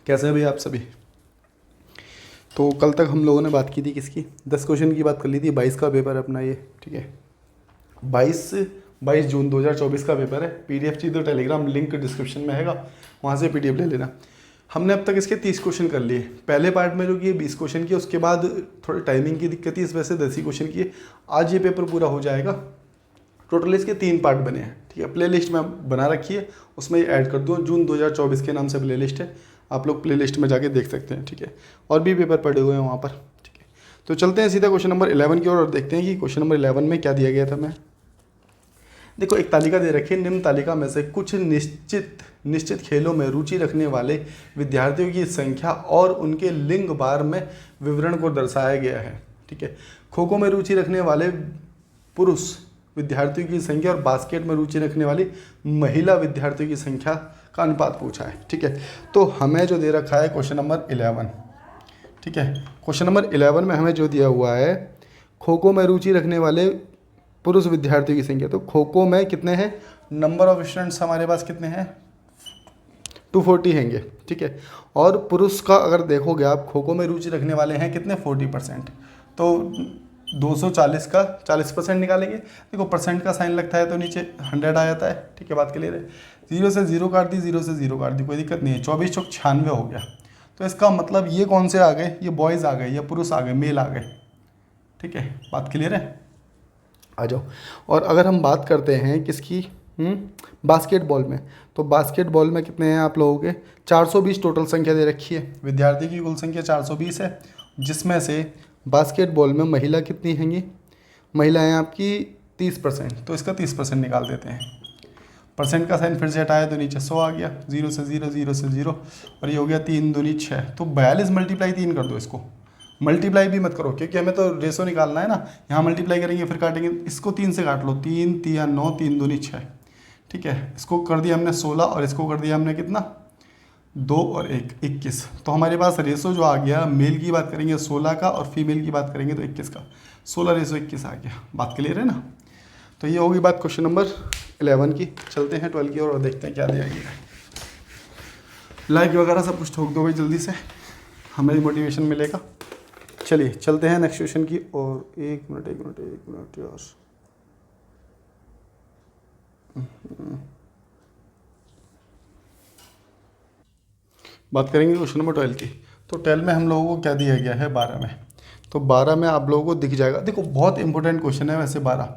कैसे हैं भाई आप सभी। तो कल तक हम लोगों ने बात की थी किसकी, 10 क्वेश्चन की बात कर ली थी। 22 का पेपर है अपना ये, ठीक है। 22 जून 2024 का पेपर है। पीडीएफ चाहिए तो टेलीग्राम लिंक डिस्क्रिप्शन में हैगा, वहाँ से पीडीएफ ले लेना। हमने अब तक इसके 30 क्वेश्चन कर लिए। पहले पार्ट में जो किए 20 क्वेश्चन किए, उसके बाद थोड़ी टाइमिंग की दिक्कत थी, इस वजह से 10 ही क्वेश्चन किए। आज ये पेपर पूरा हो जाएगा। टोटल इसके 3 पार्ट बने हैं, ठीक है। प्ले लिस्ट में बना रखी है, उसमें ये ऐड कर दूँ। जून 2024 के नाम से प्ले लिस्ट है, आप लोग प्ले लिस्ट में जाके देख सकते हैं, ठीक है। और भी पेपर पड़े हुए हैं वहाँ पर, ठीक है। तो चलते हैं सीधा क्वेश्चन नंबर 11 की ओर और देखते हैं कि क्वेश्चन नंबर 11 में क्या दिया गया था। मैं देखो, एक तालिका दे रखी है। निम्न तालिका में से कुछ निश्चित खेलों में रुचि रखने वाले विद्यार्थियों की संख्या और उनके लिंग बार में विवरण को दर्शाया गया है, ठीक है। खो खो में रुचि रखने वाले पुरुष विद्यार्थियों की संख्या और बास्केट में रुचि रखने वाली महिला विद्यार्थियों की संख्या का अनुपात पूछा है, ठीक है। तो हमें जो दे रखा है क्वेश्चन नंबर 11, ठीक है। क्वेश्चन नंबर 11 में हमें जो दिया हुआ है, खो खो में रुचि रखने वाले पुरुष विद्यार्थियों की संख्या। तो खो खो में कितने हैं, नंबर ऑफ स्टूडेंट्स हमारे पास कितने हैं, 240 हैंगे, ठीक है। और पुरुष का अगर देखोगे आप, खो खो में रुचि रखने वाले हैं कितने, 40%। तो 240 का 40% निकालेंगे। देखो परसेंट का साइन लगता है तो नीचे 100 आ जाता है, ठीक है। बात क्लियर है। 0 से 0 काट दी, 0 से 0 काट दी, कोई दिक्कत नहीं है। 24 चौक 96 हो गया। तो इसका मतलब ये कौन से आ गए, ये बॉयज़ आ गए या पुरुष आ गए, मेल आ गए, ठीक है। बात क्लियर है, आ जाओ। और अगर हम बात करते हैं किसकी, बास्केटबॉल में, तो बास्केटबॉल में कितने हैं आप लोगों के, 420 टोटल संख्या दे रखी है। विद्यार्थी की कुल संख्या 420 है, जिसमें से बास्केटबॉल में महिला कितनी हैंगी, महिलाएं आपकी 30%। तो इसका 30% निकाल देते हैं। परसेंट का साइन फिर से हटाया तो नीचे 100 आ गया। 0 से 0, 0 से 0, और ये हो गया 3 दूनी 6। तो 42 मल्टीप्लाई 3 कर दो इसको। मल्टीप्लाई भी मत करो, क्योंकि हमें तो रेशो निकालना है ना। यहाँ मल्टीप्लाई करेंगे फिर काटेंगे, इसको 3 से काट लो। 3 3 9, 3 दूनी 6, ठीक है। इसको कर दिया हमने 16 और इसको कर दिया हमने कितना, 2 और 1, 21। तो हमारे पास रेशो जो आ गया, मेल की बात करेंगे 16 का और फीमेल की बात करेंगे तो 21 का। 16 रेशो 21 आ गया। बात क्लियर है ना। तो ये होगी बात क्वेश्चन नंबर 11 की। चलते हैं 12 की ओर और देखते हैं क्या दिया गया है। लाइक वगैरह सब कुछ ठोक दो भाई जल्दी से, हमें मोटिवेशन मिलेगा। चलिए चलते हैं नेक्स्ट क्वेश्चन की और। एक मिनट यार। बात करेंगे क्वेश्चन नंबर 12 की। तो 12 में हम लोगों को क्या दिया गया है, 12 में। तो 12 में आप लोगों को दिख जाएगा। देखो बहुत इंपॉर्टेंट क्वेश्चन है वैसे 12।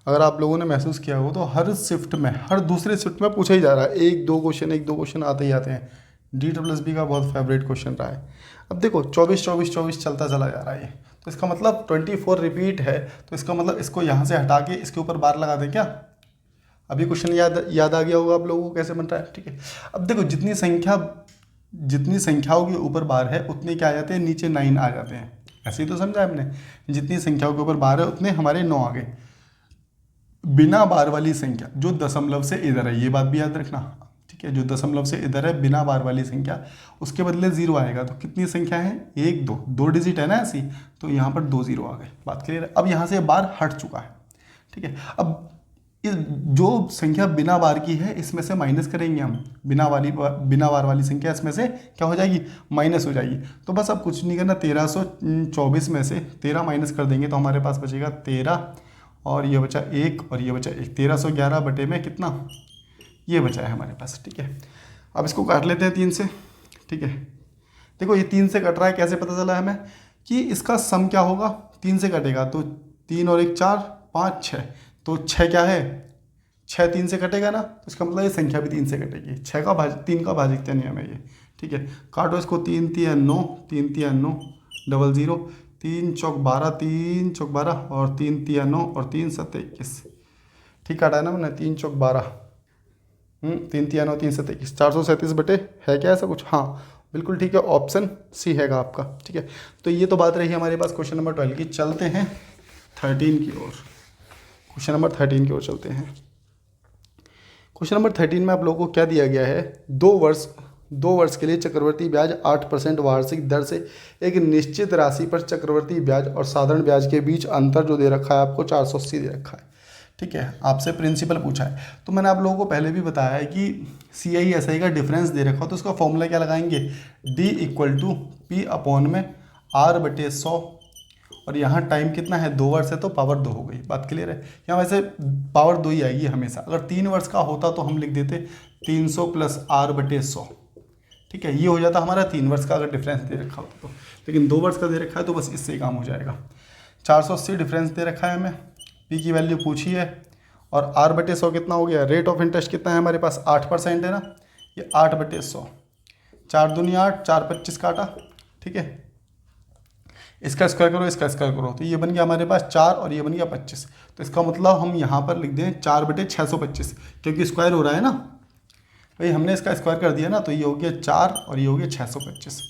अगर आप लोगों ने महसूस किया हो तो हर शिफ्ट में, हर दूसरे शिफ्ट में पूछा ही जा रहा है। एक दो क्वेश्चन आते ही आते हैं। DSSB का बहुत फेवरेट क्वेश्चन रहा है। अब देखो 24 चलता चला जा रहा है ये। तो इसका मतलब 24 रिपीट है। तो इसका मतलब इसको यहाँ से हटा के इसके ऊपर बार लगा दें क्या। अभी क्वेश्चन याद आ गया होगा आप लोगों को कैसे बन रहा है, ठीक है। अब देखो जितनी संख्याओं के ऊपर बार है उतने क्या आ जाते हैं, नीचे 9 आ जाते हैं। ऐसे ही तो समझा हमने। जितनी संख्याओं के ऊपर बार है उतने हमारे 9 आ गए। बिना बार वाली संख्या जो दशमलव से इधर है, ये बात भी याद रखना, ठीक है। जो दशमलव से इधर है, बिना बार वाली संख्या, उसके बदले 0 आएगा। तो कितनी संख्या है, 1 2, 2 डिजिट है ना ऐसी। तो यहाँ पर 2 0 आ गए। बात क्लियर है। अब यहाँ से बार हट चुका है, ठीक है। अब जो संख्या बिना बार की है इसमें से माइनस करेंगे हम। बिना बार वाली संख्या इसमें से क्या हो जाएगी, माइनस हो जाएगी। तो बस अब कुछ नहीं करना, 1324 में से 13 माइनस कर देंगे तो हमारे पास बचेगा 13, और ये बचा 1 और ये बचा 1। 1311 बटे में कितना, ये बचा है हमारे पास, ठीक है। अब इसको काट लेते हैं 3 से, ठीक है। देखो ये 3 से कट रहा है, कैसे पता चला हमें कि इसका सम क्या होगा, 3 से कटेगा तो 3 और 1 4, 5 6। तो 6 क्या है, 6 3 से कटेगा ना। तो इसका मतलब ये संख्या भी 3 से कटेगी। 3 का भाजित नियम है ये, ठीक है। काटो इसको, 3 3 9, 3 3 9, 0 0, 3 चौक 12, 3 चौक 12, और 3 3 9 और 3 7 21। ठीक काटा है ना मैंने, 3 चौक 12, 3 3 9, 3 7 21, 437 बटे है क्या ऐसा कुछ, हाँ बिल्कुल ठीक है। ऑप्शन सी हैगा आपका, ठीक है। तो ये तो बात रही हमारे पास क्वेश्चन नंबर 12 की। चलते हैं 13 की ओर। क्वेश्चन नंबर 13 की ओर चलते हैं। क्वेश्चन नंबर 13 में आप लोगों को क्या दिया गया है, 2 वर्ष के लिए चक्रवर्ती ब्याज 8% वार्षिक दर से एक निश्चित राशि पर चक्रवर्ती ब्याज और साधारण ब्याज के बीच अंतर जो दे रखा है आपको 480 दे रखा है, ठीक है, आपसे प्रिंसिपल पूछा है। तो मैंने आप लोगों को पहले भी बताया है कि CI/SI का डिफरेंस दे रखा हो तो उसका फॉर्मूला क्या लगाएंगे, D = P/R/100, और यहाँ टाइम कितना है, 2 वर्ष है तो पावर 2 हो गई। बात क्लियर है। यहाँ वैसे पावर 2 ही आएगी हमेशा। अगर 3 वर्ष का होता तो हम लिख देते 300 + R/100, ठीक है, ये हो जाता हमारा 3 वर्ष का अगर डिफरेंस दे रखा होता तो। लेकिन 2 वर्ष का दे रखा है तो बस इससे ही काम हो जाएगा। 480 डिफरेंस दे रखा है हमें, पी की वैल्यू पूछी है, और R/100 कितना हो गया, रेट ऑफ इंटरेस्ट कितना है हमारे पास, 8% है ना, ये 8/100, 4 दूनी 8, 4 25 काटा, ठीक है, इसका स्क्वायर करो, इसका स्क्वायर करो, तो ये बन गया हमारे पास 4 और ये बन गया 25। तो इसका मतलब हम यहाँ पर लिख दें 4/625, क्योंकि स्क्वायर हो रहा है ना भाई, हमने इसका स्क्वायर कर दिया ना, तो ये हो गया 4 और ये हो गया 625।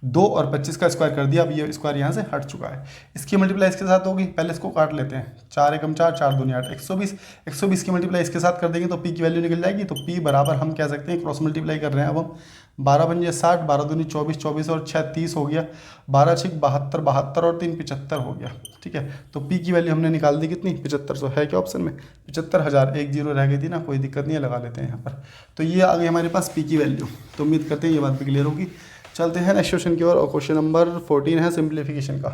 2 और 25 का स्क्वायर कर दिया, अब ये स्क्वायर यहाँ से हट चुका है। इसकी मल्टीप्लाई इसके साथ होगी, पहले इसको काट लेते हैं, 4 एकम 4, 4 दूनी 8, 120। 120 की मल्टीप्लाई इसके साथ कर देंगे तो पी की वैल्यू निकल जाएगी। तो पी बराबर हम कह सकते हैं, क्रॉस मल्टीप्लाई कर रहे हैं अब हम, 12 पंजे 60, 12 दूनी 24, 24 और 6 30 हो गया, 12 6 72, 72 और 3 75 हो गया, ठीक है। तो पी की वैल्यू हमने निकाल दी कितनी, 7500 है क्या ऑप्शन में, 75,000, 1 जीरो रह गई थी ना, कोई दिक्कत नहीं है, लगा लेते हैं यहाँ पर। तो ये आ गई हमारे पास पी की वैल्यू। तो उम्मीद करते हैं ये बात भी क्लियर होगी। चलते हैं नेक्स्ट क्वेश्चन की ओर, और क्वेश्चन नंबर 14 है सिंप्लीफिकेशन का,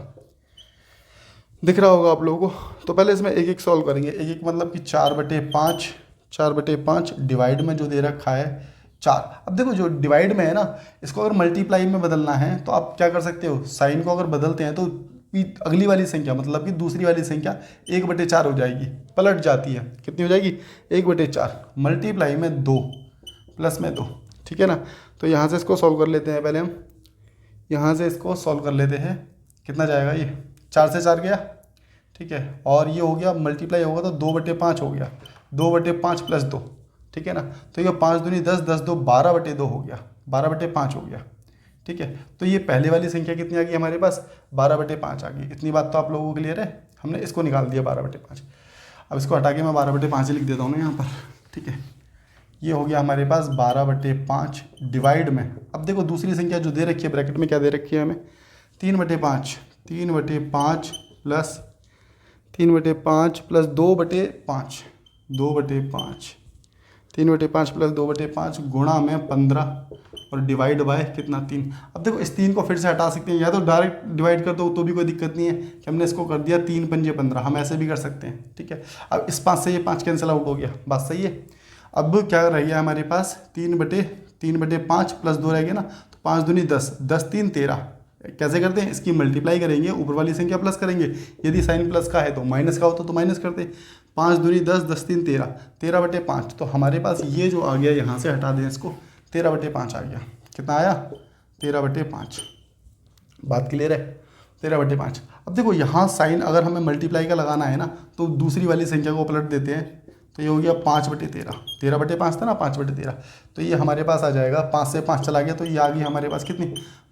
दिख रहा होगा आप लोगों को। तो पहले इसमें एक एक सॉल्व करेंगे, एक एक मतलब कि 4/5, 4/5 डिवाइड में जो दे रखा है 4। अब देखो जो डिवाइड में है ना, इसको अगर मल्टीप्लाई में बदलना है तो आप क्या कर सकते हो, साइन को अगर बदलते हैं तो अगली वाली संख्या मतलब कि दूसरी वाली संख्या 1/4 हो जाएगी, पलट जाती है, कितनी हो जाएगी, 1/4, मल्टीप्लाई में 2, प्लस में 2, ठीक है ना। तो यहाँ से इसको सॉल्व कर लेते हैं, पहले हम यहाँ से इसको सॉल्व कर लेते हैं, कितना जाएगा ये, 4 से 4 गया, ठीक है, और ये हो गया मल्टीप्लाई होगा तो 2/5 हो गया, 2/5 + 2, ठीक है ना। तो ये 5 दूनी 10, 10 2 12/2 हो गया, 12/5 हो गया, ठीक है। तो ये पहले वाली संख्या कितनी आ गई हमारे पास, 12/5 आ गई। इतनी बात तो आप लोगों को क्लियर है, हमने इसको निकाल दिया 12/5। अब इसको हटा के मैं 12/5 लिख देता हूँ ना यहाँ पर, ठीक है। ये हो गया हमारे पास 12/5 डिवाइड में। अब देखो दूसरी संख्या जो दे रखी है ब्रैकेट में, क्या दे रखी है हमें, 3/5, 3/5 प्लस 3/5 प्लस 2/5, 2/5, 3/5 प्लस 2/5 गुणा में 15 और डिवाइड बाय कितना, 3। अब देखो इस 3 को फिर से हटा सकते हैं, या तो डायरेक्ट डिवाइड कर दो तो भी कोई दिक्कत नहीं है कि हमने इसको कर दिया 3 पंजे 15, हम ऐसे भी कर सकते हैं, ठीक है। अब इस 5 से ये 5 कैंसिल आउट हो गया, बात सही है। अब क्या रह गया हमारे पास, 3/5 प्लस 2 रह गया ना, तो 5 दूनी 10, 10 3 13। कैसे करते हैं, इसकी मल्टीप्लाई करेंगे, ऊपर वाली संख्या प्लस करेंगे, यदि साइन प्लस का है तो माइनस का होता तो माइनस करते। 5 दूनी 10, 10 3 13, 13/5। तो हमारे पास ये जो आ गया, यहाँ से हटा दें इसको, 13/5 आ गया। कितना आया, 13/5। बात क्लियर है, 13/5। अब देखो यहाँ साइन अगर हमें मल्टीप्लाई का लगाना है ना, तो दूसरी वाली संख्या को पलट देते हैं, तो ये हो गया 5/13, 13/5 था ना, 5/13। तो ये हमारे पास आ जाएगा, 5 से 5 चला गया तो ये आ गई हमारे पास कितनी,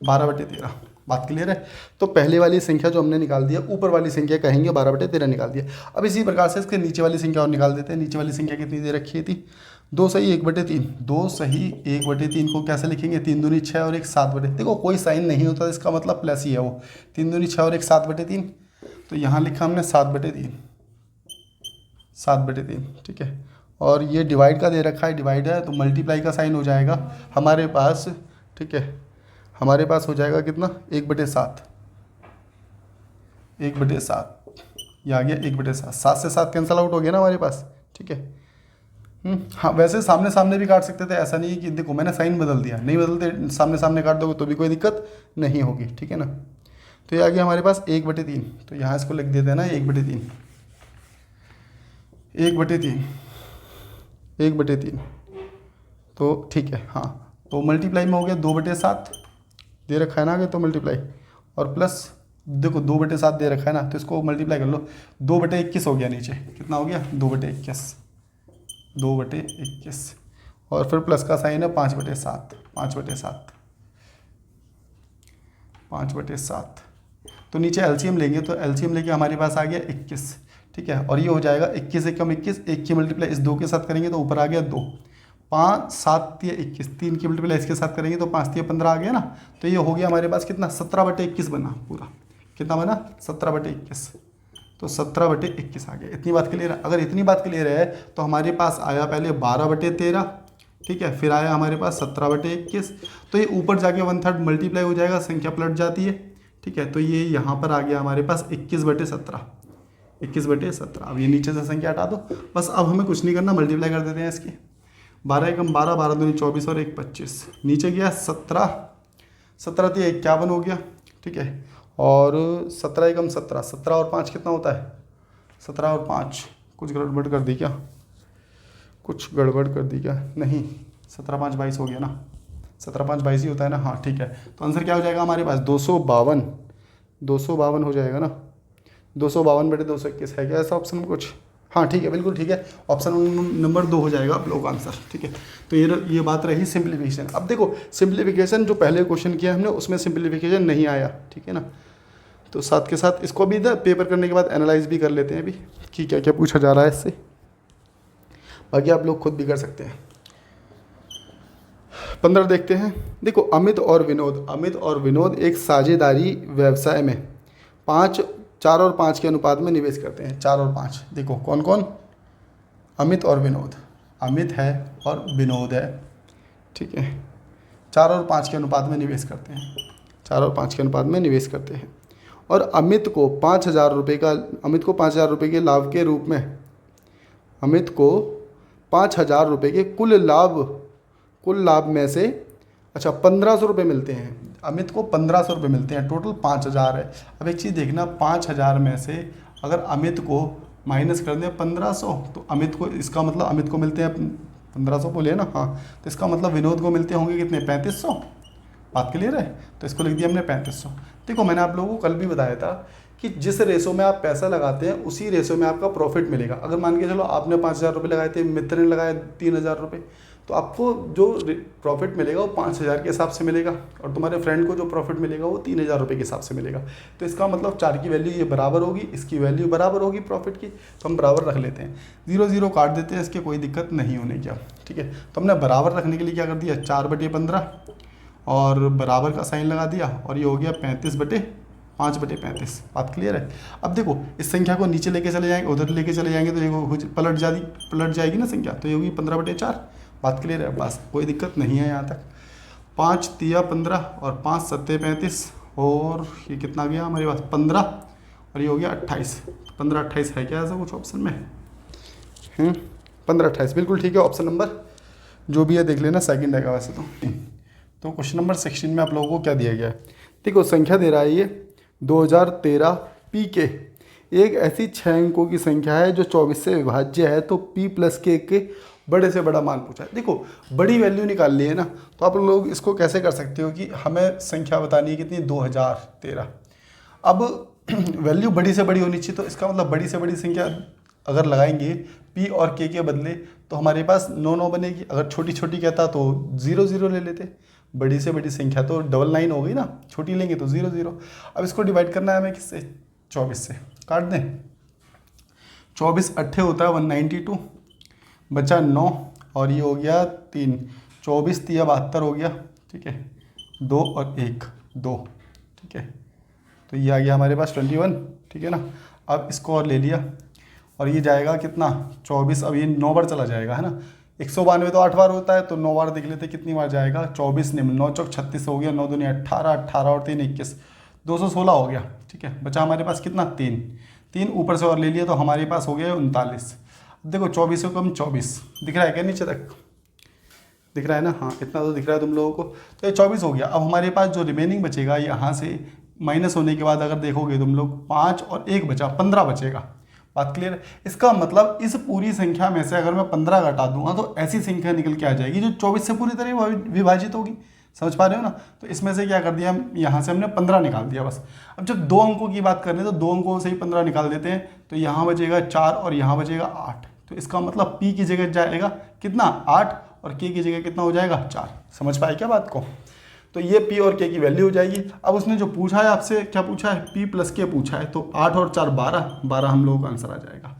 12/13। बात क्लियर है। तो पहले वाली संख्या जो हमने निकाल दिया, ऊपर वाली संख्या कहेंगे 12/13 निकाल दिया। अब इसी प्रकार से इसके नीचे वाली संख्या और निकाल देते हैं। नीचे वाली संख्या कितनी दे रखी थी, 2 सही 1/3, 2 सही 1/3 को कैसे लिखेंगे, 3 दूनी 6 और 1 7/3। देखो कोई साइन नहीं होता, इसका मतलब प्लस ही है वो, 3 दूनी 6 और 1 7/3। तो यहाँ लिखा हमने 7/3, 7/3, ठीक है। और ये डिवाइड का दे रखा है, डिवाइड है तो मल्टीप्लाई का साइन हो जाएगा हमारे पास, ठीक है। हमारे पास हो जाएगा कितना, 1/7, 1/7, ये आ गया 1/7। 7 से 7 कैंसल आउट हो गया ना हमारे पास, ठीक है। हाँ वैसे सामने सामने भी काट सकते थे, ऐसा नहीं है कि देखो मैंने साइन बदल दिया, नहीं बदलते, सामने सामने काट दोगे तो भी कोई दिक्कत नहीं होगी, ठीक है ना। तो ये आ गया हमारे पास 1/3। तो यहाँ इसको लिख देते हैं ना 1/3, 1/3, 1/3। तो ठीक है, हाँ। तो मल्टीप्लाई में हो गया 2/7 दे रखा है ना आगे, तो मल्टीप्लाई और प्लस देखो 2/7 दे रखा है ना, तो इसको मल्टीप्लाई कर लो, 2/21 हो गया नीचे, कितना हो गया 2/21, 2/21 और फिर प्लस का साइन है 5/7, 5/7, 5/7। तो नीचे एलसीएम लेंगे, तो एलसीएम लेके हमारे पास आ गया 21, ठीक है। और ये हो जाएगा 21 एकम 21, 1 की मल्टीप्लाई इस 2 के साथ करेंगे तो ऊपर आ गया 2, 5 7 या 21, 3 की मल्टीप्लाई इसके साथ करेंगे तो 5 3 15 आ गया ना। तो ये हो गया हमारे पास कितना, 17/21 बना पूरा, कितना बना 17/21। तो 17/21 आ गया। इतनी बात क्लियर है? अगर इतनी बात क्लियर है तो हमारे पास आया पहले 12/13, ठीक है, फिर आया हमारे पास 17/21। तो ये ऊपर जाके 1/3 मल्टीप्लाई हो जाएगा, संख्या पलट जाती है, ठीक है। तो ये यहाँ पर आ गया हमारे पास 21/17, 21/17। अब ये नीचे से संख्या हटा दो, बस अब हमें कुछ नहीं करना, मल्टीप्लाई कर देते हैं इसकी। 12 एकम 12, 12 दूनी 24 और 1 25, नीचे गया 17, 17 तो 51 हो गया, ठीक है। और 17 एकम 17, 17 और 5 कितना होता है? 17 और 5, कुछ गड़बड़ कर दी क्या? कुछ गड़बड़ कर दी क्या? नहीं, 17 5 22 हो गया ना, 17 5 22 ही होता है ना, हाँ ठीक है। तो आंसर क्या हो जाएगा हमारे पास? 252, 252 हो जाएगा ना, 252/221 है क्या ऐसा ऑप्शन में कुछ? हाँ ठीक है, बिल्कुल ठीक है, ऑप्शन नंबर 2 हो जाएगा आप लोगों का आंसर, ठीक है। तो ये बात रही सिंप्लीफिकेशन। अब देखो सिंप्लीफिकेशन जो पहले क्वेश्चन किया हमने उसमें सिंप्लीफिकेशन नहीं आया, ठीक है ना। तो साथ के साथ इसको भी पेपर करने के बाद एनालाइज भी कर लेते हैं अभी कि क्या क्या पूछा जा रहा है इससे, बाकी आप लोग खुद भी कर सकते हैं। 15 देखते हैं। देखो अमित और विनोद एक साझेदारी व्यवसाय में 4 और 5 के अनुपात में निवेश करते हैं। 4 और 5, देखो कौन कौन? अमित और विनोद, अमित है और विनोद है, ठीक है। 4 और 5 के अनुपात में निवेश करते हैं, 4 और 5 के अनुपात में निवेश करते हैं। और अमित को 5,000 रुपये के लाभ के रूप में, अमित को 5,000 रुपये के कुल लाभ में से 1,500 रुपये मिलते हैं। अमित को 1,500 रुपये मिलते हैं, टोटल 5,000 है। अब एक चीज़ देखना, 5,000 में से अगर अमित को माइनस कर दें 1,500, तो अमित को, इसका मतलब अमित को मिलते हैं 1,500 बोले ना, हाँ, तो इसका मतलब विनोद को मिलते होंगे कितने? 3,500। बात क्लियर है? तो इसको लिख दिया हमने 3,500। देखो मैंने आप लोगों को कल भी बताया था कि जिस रेशो में आप पैसा लगाते हैं उसी रेशो में आपका प्रॉफिट मिलेगा। अगर मान के चलो आपने 5,000 रुपये लगाए थे, मित्र ने लगाए 3,000 रुपये, तो आपको जो प्रॉफिट मिलेगा वो 5,000 के हिसाब से मिलेगा, और तुम्हारे फ्रेंड को जो प्रॉफिट मिलेगा वो 3,000 रुपये के हिसाब से मिलेगा। तो इसका मतलब 4 की वैल्यू ये बराबर होगी, इसकी वैल्यू बराबर होगी प्रॉफिट की, तो हम बराबर रख लेते हैं। 0 0 काट देते हैं, इसके कोई दिक्कत नहीं होने की, ठीक है। तो हमने बराबर रखने के लिए क्या कर दिया? 4/15 और बराबर का साइन लगा दिया, और ये हो गया 35/5/35। बात क्लियर है? अब देखो इस संख्या को नीचे लेके चले जाएंगे, उधर लेके चले जाएंगे तो ये पलट जाएगी ना संख्या, तो ये होगी 15/4। बात क्लियर है? बस कोई दिक्कत नहीं है यहाँ तक। 5 तिया 15 और 5 सत्ते 35, और ये कितना गया हमारे पास? 15, और ये हो गया 28। 15-28 है क्या ऐसा कुछ ऑप्शन में? 15-28 बिल्कुल ठीक है, ऑप्शन नंबर जो भी है देख लेना, सेकंड आएगा वैसे तो क्वेश्चन नंबर 16 में आप लोगों को क्या दिया गया है? देखो संख्या दे रहा है ये 2013 पी के एक ऐसी 6 अंकों की संख्या है जो 24 से विभाज्य है, तो p प्लस के बड़े से बड़ा मान पूछा है। देखो बड़ी वैल्यू निकाल ली है ना, तो आप लोग इसको कैसे कर सकते हो कि हमें संख्या बतानी है कितनी? 2013। अब वैल्यू बड़ी से बड़ी होनी चाहिए, तो इसका मतलब बड़ी से बड़ी संख्या अगर लगाएंगे p और k के बदले तो हमारे पास 9 9 बनेगी। अगर छोटी छोटी कहता तो 0 0 ले लेते। बड़ी से बड़ी संख्या तो 99 हो गई ना, छोटी लेंगे तो 0 0। अब इसको डिवाइड करना है हमें किससे? 24 से। काट दें, 24 अट्ठे होता है 192, बचा 9 और ये हो गया 3, 24 तिया 72 हो गया, ठीक है। 2 और 1 2, ठीक है। तो ये आ गया हमारे पास 21, ठीक है ना। अब इसको और ले लिया और ये जाएगा कितना? 24। अब ये 9 बार चला जाएगा, है ना। 192 तो 8 बार होता है, तो 9 बार देख लेते कितनी बार जाएगा। 24 निम्न 9 चौक 36 हो गया, 9 दूनी 18, 18 और 3 21, 216 हो गया, ठीक है। बचा हमारे पास कितना? 3 ऊपर से और ले लिया तो हमारे पास हो गया 39। देखो 24 से कम 24 दिख रहा है क्या? नीचे तक दिख रहा है ना, हाँ इतना तो दिख रहा है तुम लोगों को। तो ये 24 हो गया। अब हमारे पास जो रिमेनिंग बचेगा यहाँ से माइनस होने के बाद अगर देखोगे तुम लोग 5 और 1 बचा, 15 बचेगा। बात क्लियर है? इसका मतलब इस पूरी संख्या में से अगर मैं 15 घटा दूंगा तो ऐसी संख्या निकल के आ जाएगी जो 24 से पूरी तरह विभाजित होगी। समझ पा रहे हो ना। तो इसमें से क्या कर दिया हम, यहाँ से हमने 15 निकाल दिया बस। अब जब 2 अंकों की बात कर रहे हैं तो 2 अंकों से ही 15 निकाल देते हैं, तो यहाँ बचेगा 4 और यहाँ बचेगा 8। तो इसका मतलब P की जगह जाएगा कितना? 8 और K की जगह कितना हो जाएगा? 4। समझ पाए क्या बात को? तो ये P और K की वैल्यू हो जाएगी। अब उसने जो पूछा है आपसे, क्या पूछा है? P प्लस K पूछा है, तो 8 और 4 12 हम लोगों का आंसर आ जाएगा।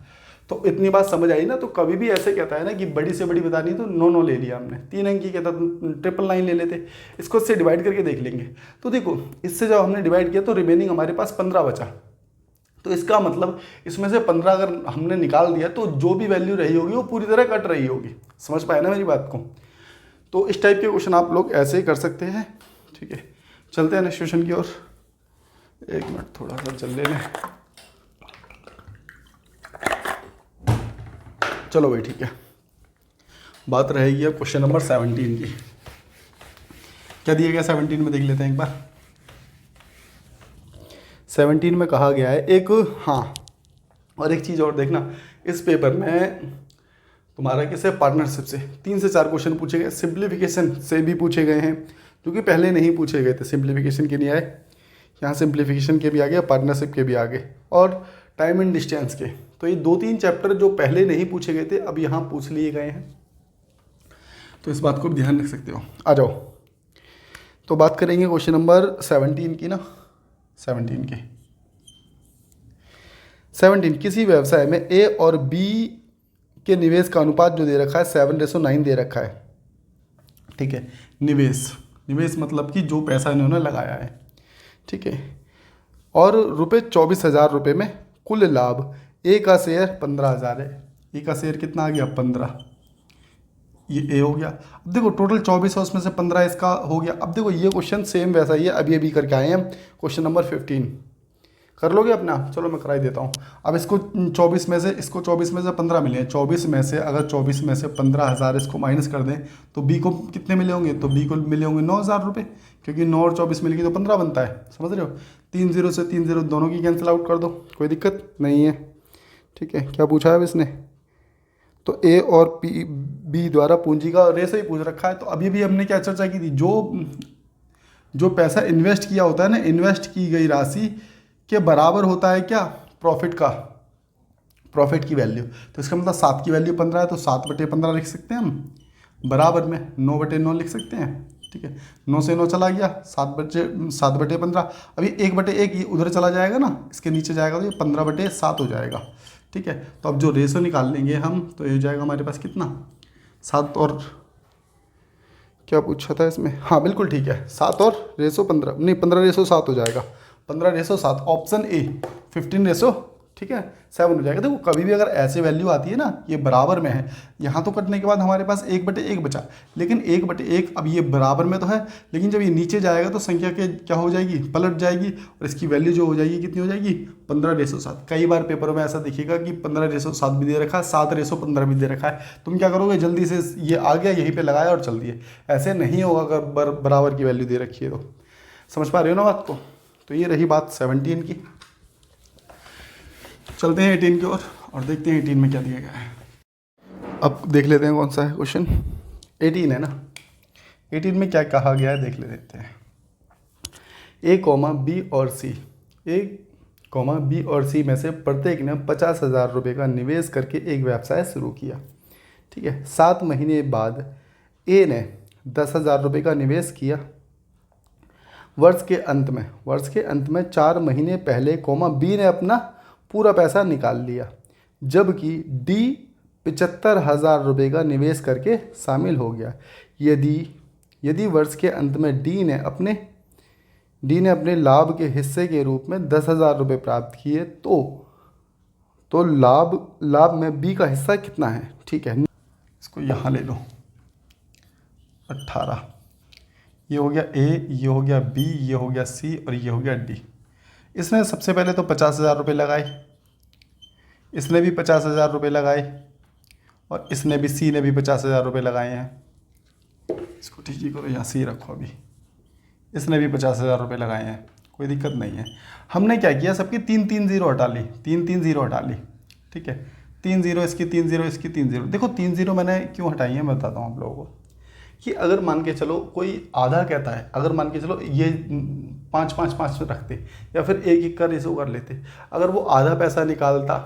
तो इतनी बात समझ आई ना। तो कभी भी ऐसे कहता है ना कि बड़ी से बड़ी बतानी, तो 9 9 ले लिया हमने। 3 अंक की कहता तो 999 ले लेते। इसको इससे डिवाइड करके देख लेंगे। तो देखो इससे जब हमने डिवाइड किया तो रिमेनिंग हमारे पास 15 बचा। तो इसका मतलब इसमें से 15 अगर हमने निकाल दिया तो जो भी वैल्यू रही होगी वो पूरी तरह कट रही होगी। समझ पाए ना मेरी बात को? तो इस टाइप के क्वेश्चन आप लोग ऐसे ही कर सकते हैं। ठीक है, चलते हैं नेक्स्ट क्वेश्चन की ओर। एक मिनट थोड़ा सा जल लेने। चलो भाई ठीक है, बात रहेगी अब क्वेश्चन नंबर 17 की। क्या दिया गया 17 में, देख लेते हैं एक बार। 17 में कहा गया है एक, हाँ और एक चीज़ और देखना, इस पेपर में तुम्हारा कैसे पार्टनरशिप से 3 से 4 क्वेश्चन पूछे गए, सिंप्लीफिकेशन से भी पूछे गए हैं जो कि पहले नहीं पूछे गए थे। सिंप्लीफिकेशन के नहीं आए, यहाँ सिंप्लीफिकेशन के भी आ गए, पार्टनरशिप के भी आ गए, और टाइम एंड डिस्टेंस के। तो ये 2-3 चैप्टर जो पहले नहीं पूछे गए थे अब यहाँ पूछ लिए गए हैं, तो इस बात को भी ध्यान रख सकते हो। आ जाओ, तो बात करेंगे क्वेश्चन नंबर 17 की ना। 17 किसी व्यवसाय में ए और बी के निवेश का अनुपात जो दे रखा है 7:9 दे रखा है। ठीक है, निवेश मतलब कि जो पैसा इन्होंने लगाया है। ठीक है, और ₹24,000 में कुल लाभ, ए का शेयर 15,000 है। ए का शेयर कितना आ गया? 15। ये ए हो गया। अब देखो टोटल 24 है, उसमें से 15 इसका हो गया। अब देखो ये क्वेश्चन सेम वैसा ही है, अभी करके आए हैं। क्वेश्चन नंबर 15 कर लोगे अपना? चलो मैं करा ही देता हूँ। अब इसको 24 में से 15 मिले हैं। 24 में से अगर 24 में से 15,000 इसको माइनस कर दें तो बी को कितने मिले होंगे? तो बी को मिले होंगे 9,000 रुपये, क्योंकि 9 और 24 मिल गए तो 15 बनता है। समझ रहे हो? 3 0 से 3 0 दोनों की कैंसिल आउट कर दो, कोई दिक्कत नहीं है। ठीक है, क्या पूछा है अब इसने? तो ए और बी द्वारा पूंजी का रेशो ही पूछ रखा है। तो अभी भी हमने क्या चर्चा की थी, जो पैसा इन्वेस्ट किया होता है ना, इन्वेस्ट की गई राशि के बराबर होता है क्या? प्रॉफिट की वैल्यू। तो इसका मतलब 7 की वैल्यू 15 है, तो 7/15 लिख सकते हैं हम, बराबर में 9/9 लिख सकते हैं। ठीक है, 9 से 9 चला गया, 7/15। अभी 1/1 ये उधर चला जाएगा ना, इसके नीचे जाएगा तो ये 15/7 हो जाएगा। ठीक है, तो अब जो रेशो निकाल लेंगे हम, तो ये हो जाएगा हमारे पास कितना? 7 और क्या पूछा था इसमें? हाँ बिल्कुल ठीक है, 7 और रेशो 15, नहीं 15:7 हो जाएगा। 15:7, ऑप्शन ए। 15:, ठीक है, 7 हो जाएगा। देखो कभी भी अगर ऐसे वैल्यू आती है ना, ये बराबर में है, यहाँ तो कटने के बाद हमारे पास 1/1 बचा, लेकिन 1/1 अब ये बराबर में तो है, लेकिन जब ये नीचे जाएगा तो संख्या के क्या हो जाएगी? पलट जाएगी, और इसकी वैल्यू जो हो जाएगी कितनी हो जाएगी? 15:7। कई बार पेपरों में ऐसा दिखेगा कि 15:7 भी दे रखा है, 7:15 भी दे रखा है। तुम क्या करोगे? जल्दी से ये आ गया यहीं पर लगाया और चल दिए। ऐसे नहीं होगा अगर बराबर की वैल्यू दे रखी है तो। समझ पा रहे हो ना बात को? तो ये रही बात 17 की। चलते हैं 18 की ओर और देखते हैं 18 में क्या दिया गया है। अब देख लेते हैं कौन सा है क्वेश्चन। 18 है ना। 18 में क्या कहा गया है देख लेते हैं। ए, बी और सी में से प्रत्येक ने 50,000 रुपये का निवेश करके एक व्यवसाय शुरू किया। ठीक है, 7 महीने बाद ए ने 10,000 रुपये का निवेश किया। वर्ष के अंत में 4 महीने पहले बी ने अपना पूरा पैसा निकाल लिया, जबकि डी 75,000 रुपये का निवेश करके शामिल हो गया। यदि वर्ष के अंत में डी ने अपने लाभ के हिस्से के रूप में 10,000 रुपये प्राप्त किए तो लाभ में बी का हिस्सा कितना है? ठीक है, इसको यहाँ ले लो, 18। ये हो गया ए, ये हो गया बी, ये हो गया सी और ये हो गया डी। इसने सबसे पहले तो 50,000 रुपये लगाए, इसने भी 50,000 रुपये लगाए, और इसने भी, सी ने भी 50,000 रुपये लगाए हैं। इसको ठीक ही करो, यहाँ सी रखो। अभी इसने भी 50,000 रुपये लगाए हैं, कोई दिक्कत नहीं है। हमने क्या किया, सबकी 3-3 0 हटा ली, 3-3 0 हटा ली। ठीक है, 3 0 इसकी, 3 0 इसकी, 3 0। देखो 3 0 मैंने क्यों हटाई है मैं बताता हूँ आप लोगों को, कि अगर मान के चलो कोई आधा कहता है, अगर मान के चलो ये 5-5-5 रखते या फिर 1-1 का रेशो कर लेते, अगर वो आधा पैसा निकालता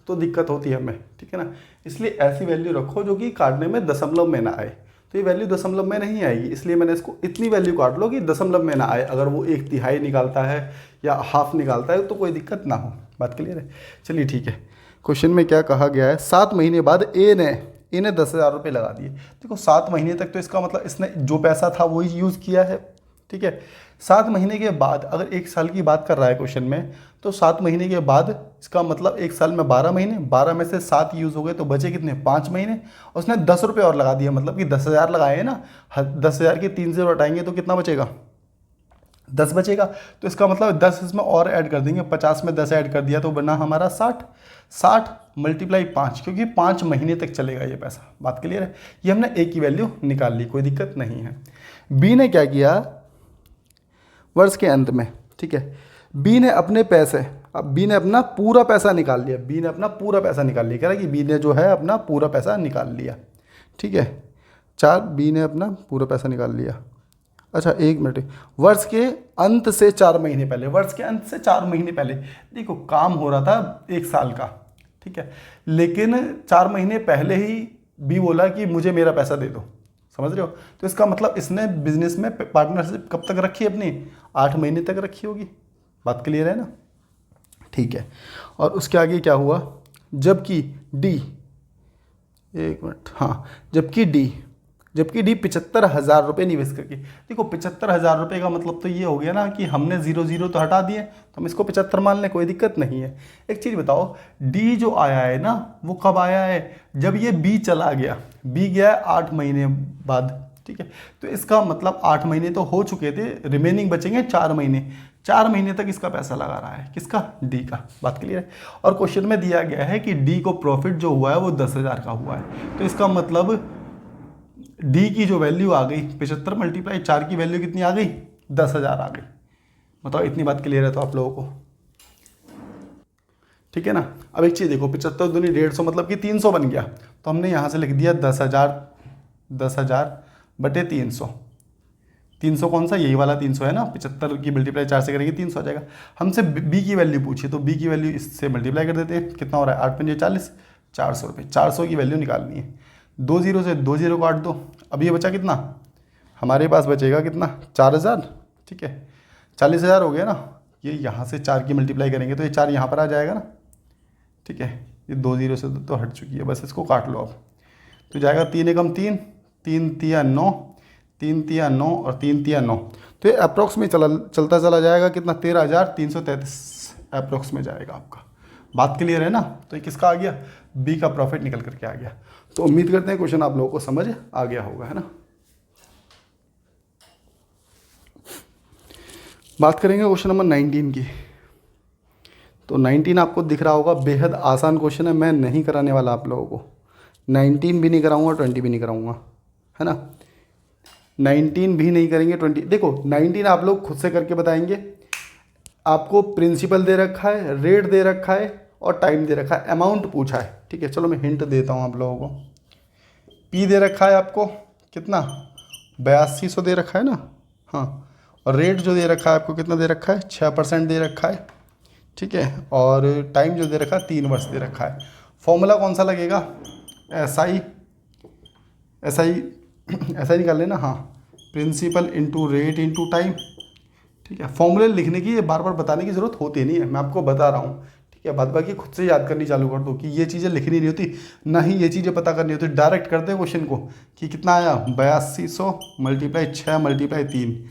तो दिक्कत होती है हमें। ठीक है ना, इसलिए ऐसी वैल्यू रखो जो कि काटने में दशमलव में ना आए। तो ये वैल्यू दशमलव में नहीं आएगी, इसलिए मैंने इसको इतनी वैल्यू काट लो कि दशमलव में ना आए। अगर वो 1/3 निकालता है या हाफ निकालता है तो कोई दिक्कत ना हो। बात क्लियर है? चलिए ठीक है, क्वेश्चन में क्या कहा गया है। 7 महीने बाद ए ने 10,000 रुपये लगा दिए। देखो 7 महीने तक तो इसका मतलब इसने जो पैसा था वही यूज़ किया है। ठीक है। 7 महीने के बाद, अगर 1 साल की बात कर रहा है क्वेश्चन में, तो 7 महीने के बाद इसका मतलब 1 साल में 12 महीने, 12 में से 7 यूज़ हो गए तो बचे कितने, 5 महीने। उसने 10 रुपये और लगा दिया, मतलब कि 10,000 लगाए हैं ना, 10,000 के 3 से हटाएंगे तो कितना बचेगा, 10 बचेगा। तो इसका मतलब 10 इसमें और ऐड कर देंगे, 50 में 10 ऐड कर दिया तो बना हमारा 60। 60 मल्टीप्लाई 5, क्योंकि 5 महीने तक चलेगा ये पैसा। बात क्लियर है। ये हमने ए की वैल्यू निकाल ली, कोई दिक्कत नहीं है। बी ने क्या किया, वर्ष के अंत में, ठीक है, बी ने अपने पैसे, अब बी ने अपना पूरा पैसा निकाल लिया, बी ने अपना पूरा पैसा निकाल लिया, कह रहा है कि बी ने जो है अपना पूरा पैसा निकाल लिया, ठीक है। 4, बी ने अपना पूरा पैसा निकाल लिया। अच्छा 1 मिनट, वर्ष के अंत से 4 महीने पहले, वर्ष के अंत से 4 महीने पहले, देखो काम हो रहा था 1 साल का, ठीक है, लेकिन 4 महीने पहले ही बी बोला कि मुझे मेरा पैसा दे दो, समझ रहे हो। तो इसका मतलब इसने बिजनेस में पार्टनरशिप कब तक रखी अपनी, 8 महीने तक रखी होगी। बात क्लियर है ना, ठीक है। और उसके आगे क्या हुआ, जबकि डी, 1 मिनट, हाँ, जबकि डी 75,000 रुपये निवेश करके, देखो 75,000 रुपये का मतलब तो ये हो गया ना कि हमने 0 तो हटा दिए, तो हम इसको 75 मान लें, कोई दिक्कत नहीं है। एक चीज़ बताओ, डी जो आया है ना वो कब आया है, जब ये बी चला गया, बी गया है 8 महीने बाद, ठीक है। तो इसका मतलब 8 महीने तो हो चुके थे, रिमेनिंग बचेंगे 4 महीने, 4 महीने तक इसका पैसा लगा रहा है, किसका, डी का। बात क्लियर है। और क्वेश्चन में दिया गया है कि डी को प्रॉफिट जो हुआ है वो 10,000 का हुआ है, तो इसका मतलब डी की जो वैल्यू आ गई 75 मल्टीप्लाई 4 की वैल्यू कितनी आ गई, 10,000 आ गई। बताओ इतनी बात क्लियर है तो आप लोगों को, ठीक है ना। अब एक चीज़ देखो, 75 दूनी 150 मतलब कि 300 बन गया, तो हमने यहाँ से लिख दिया 10,000 बटे 300। 300 कौन सा, यही वाला 300 है ना, 75 की मल्टीप्लाई 4 से करेंगे 300 आ जाएगा। हमसे बी की वैल्यू पूछी, तो बी की वैल्यू इससे मल्टीप्लाई कर देते हैं, कितना हो रहा है, 8 पंजे 40, 400 रुपये, 400 की वैल्यू निकालनी है। 2 0 से 2 0 काट दो, अब ये बचा कितना, हमारे पास बचेगा कितना, 4,000, ठीक है। 40,000 हो गया ना, ये यहाँ से 4 की मल्टीप्लाई करेंगे तो ये 4 यहाँ पर आ जाएगा ना, ठीक है। ये 2 0 से तो हट चुकी है, बस इसको काट लो अब, तो जाएगा 3 एकम 3, 3 तिया 9, 3 तिया 9 और 3 तिया 9, तो ये अप्रॉक्स में चलता चला जाएगा कितना, 13,333 अप्रॉक्स में जाएगा आपका। बात क्लियर है ना। तो ये किसका आ गया, बी का प्रॉफिट निकल करके आ गया। तो उम्मीद करते हैं क्वेश्चन आप लोगों को समझ आ गया होगा, है ना। बात करेंगे क्वेश्चन नंबर 19 की। तो 19 आपको दिख रहा होगा, बेहद आसान क्वेश्चन है, मैं नहीं कराने वाला आप लोगों को, 19 भी नहीं कराऊंगा, 20 भी नहीं कराऊंगा, है ना। 19 भी नहीं करेंगे, 20 देखो 19 आप लोग खुद से करके बताएंगे। आपको प्रिंसिपल दे रखा है, रेट दे रखा है और टाइम दे रखा है, अमाउंट पूछा है, ठीक है। चलो मैं हिंट देता हूँ आप लोगों को। पी दे रखा है आपको कितना, 8200 दे रखा है ना, हाँ। और रेट जो दे रखा है आपको कितना दे रखा है, 6% दे रखा है, ठीक है। और टाइम जो दे रखा है 3 वर्ष दे रखा है। फॉर्मूला कौन सा लगेगा, SI निकाल लेना, हाँ, principal into rate into time, ठीक है। फॉर्मूले लिखने की, ये बार बार बताने की ज़रूरत होती नहीं है, मैं आपको बता रहा हूँ, ठीक है। बाद बाकी खुद से याद करनी चालू कर दो कि ये चीज़ें लिखनी नहीं होती, ना ही ये चीज़ें पता करनी होती, डायरेक्ट करते हैं क्वेश्चन को कि कितना आया, 8200 मल्टीप्लाई 6 मल्टीप्लाई 3,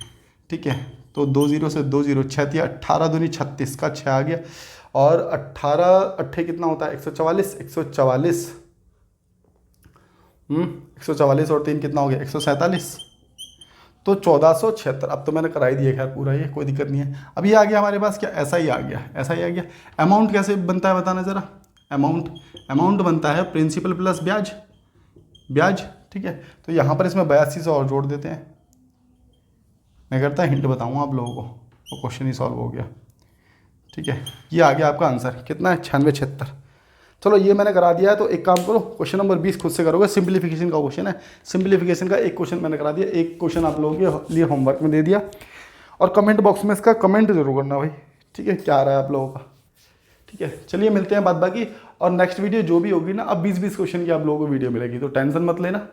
ठीक है। तो 2 0 से 2 0, 6 तिया 18 दूनी 36 का 6 आ गया, और 18 अट्ठे कितना होता है, 144, 144 और 3 कितना हो गया, 147, तो 1476। अब तो मैंने कराई दिया, खैर पूरा, ये कोई दिक्कत नहीं है। अब ये आ गया हमारे पास क्या, ऐसा ही आ गया। अमाउंट कैसे बनता है बताना ज़रा। अमाउंट बनता है प्रिंसिपल प्लस ब्याज, ठीक है। तो यहाँ पर इसमें 8200 और जोड़ देते हैं, मैं करता हिंट बताऊँगा आप लोगों को, वो क्वेश्चन ही सॉल्व हो गया, ठीक है। ये आ गया आपका आंसर, कितना है, 9676। चलो ये मैंने करा दिया है, तो एक काम करो, क्वेश्चन नंबर 20 खुद से करोगे, सिंप्लीफिकेशन का क्वेश्चन है। सिंप्लीफिकेशन का एक क्वेश्चन मैंने करा दिया, एक क्वेश्चन आप लोगों के लिए होमवर्क में दे दिया, और कमेंट बॉक्स में इसका कमेंट जरूर करना भाई, ठीक है, क्या आ रहा है आप लोगों का, ठीक है। चलिए मिलते हैं बाद बाकी, और नेक्स्ट वीडियो जो भी होगी ना, अब 20-20 क्वेश्चन की आप लोगों को वीडियो मिलेगी, तो टेंशन मत लेना,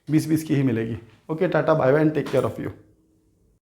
20-20 की ही मिलेगी। Okay, tata bye bye and take care of you.